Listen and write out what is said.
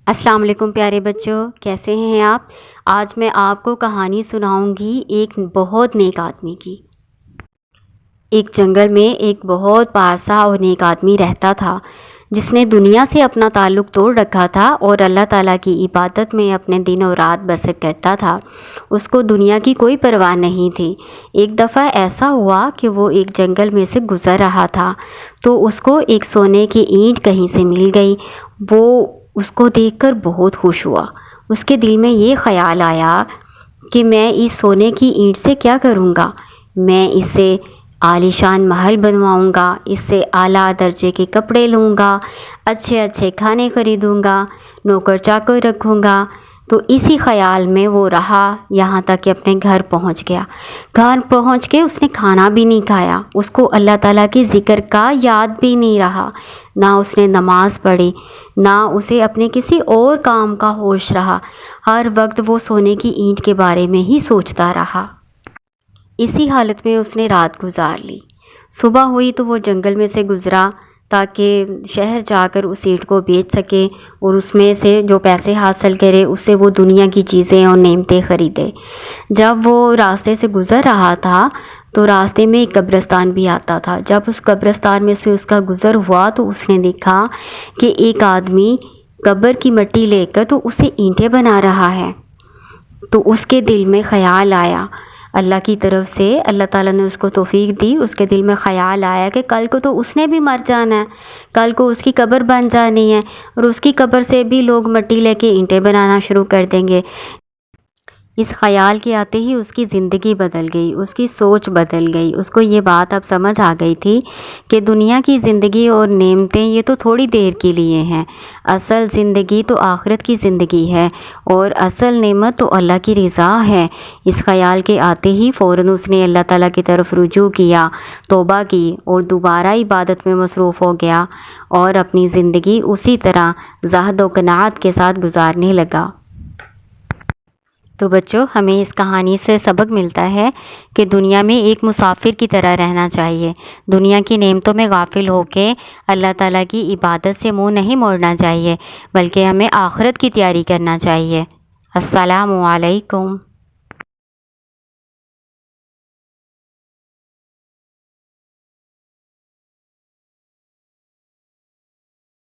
السلام علیکم پیارے بچوں، کیسے ہیں آپ؟ آج میں آپ کو کہانی سناؤں گی ایک بہت نیک آدمی کی۔ ایک جنگل میں ایک بہت پارسا اور نیک آدمی رہتا تھا جس نے دنیا سے اپنا تعلق توڑ رکھا تھا اور اللہ تعالیٰ کی عبادت میں اپنے دن اور رات بسر کرتا تھا۔ اس کو دنیا کی کوئی پرواہ نہیں تھی۔ ایک دفعہ ایسا ہوا کہ وہ ایک جنگل میں سے گزر رہا تھا تو اس کو ایک سونے کی اینٹ کہیں سے مل گئی۔ وہ اس کو دیکھ کر بہت خوش ہوا۔ اس کے دل میں یہ خیال آیا کہ میں اس سونے کی اینٹ سے کیا کروں گا؟ میں اسے عالیشان محل بنواؤں گا، اس سے اعلیٰ درجے کے کپڑے لوں گا، اچھے اچھے کھانے خریدوں گا، نوکر چاکر رکھوں گا۔ تو اسی خیال میں وہ رہا یہاں تک کہ اپنے گھر پہنچ گیا۔ گھر پہنچ کے اس نے کھانا بھی نہیں کھایا، اس کو اللہ تعالیٰ کے ذکر کا یاد بھی نہیں رہا، نہ اس نے نماز پڑھی، نہ اسے اپنے کسی اور کام کا ہوش رہا۔ ہر وقت وہ سونے کی اینٹ کے بارے میں ہی سوچتا رہا۔ اسی حالت میں اس نے رات گزار لی۔ صبح ہوئی تو وہ جنگل میں سے گزرا تاکہ شہر جا کر اس اینٹ کو بیچ سکے اور اس میں سے جو پیسے حاصل کرے اس سے وہ دنیا کی چیزیں اور نعمتیں خریدے۔ جب وہ راستے سے گزر رہا تھا تو راستے میں ایک قبرستان بھی آتا تھا۔ جب اس قبرستان میں سے اس کا گزر ہوا تو اس نے دیکھا کہ ایک آدمی قبر کی مٹی لے کر تو اسے اینٹیں بنا رہا ہے۔ تو اس کے دل میں خیال آیا، اللہ کی طرف سے اللہ تعالیٰ نے اس کو توفیق دی۔ اس کے دل میں خیال آیا کہ کل کو تو اس نے بھی مر جانا ہے، کل کو اس کی قبر بن جانی ہے اور اس کی قبر سے بھی لوگ مٹی لے کے اینٹیں بنانا شروع کر دیں گے۔ اس خیال کے آتے ہی اس کی زندگی بدل گئی، اس کی سوچ بدل گئی۔ اس کو یہ بات اب سمجھ آ گئی تھی کہ دنیا کی زندگی اور نعمتیں یہ تو تھوڑی دیر کے لیے ہیں، اصل زندگی تو آخرت کی زندگی ہے اور اصل نعمت تو اللہ کی رضا ہے۔ اس خیال کے آتے ہی فوراً اس نے اللہ تعالیٰ کی طرف رجوع کیا، توبہ کی اور دوبارہ عبادت میں مصروف ہو گیا اور اپنی زندگی اسی طرح زہد و قناعت کے ساتھ گزارنے لگا۔ تو بچوں، ہمیں اس کہانی سے سبق ملتا ہے کہ دنیا میں ایک مسافر کی طرح رہنا چاہیے۔ دنیا کی نعمتوں میں غافل ہو کے اللہ تعالیٰ کی عبادت سے منہ نہیں موڑنا چاہیے، بلکہ ہمیں آخرت کی تیاری کرنا چاہیے۔ السلام علیکم۔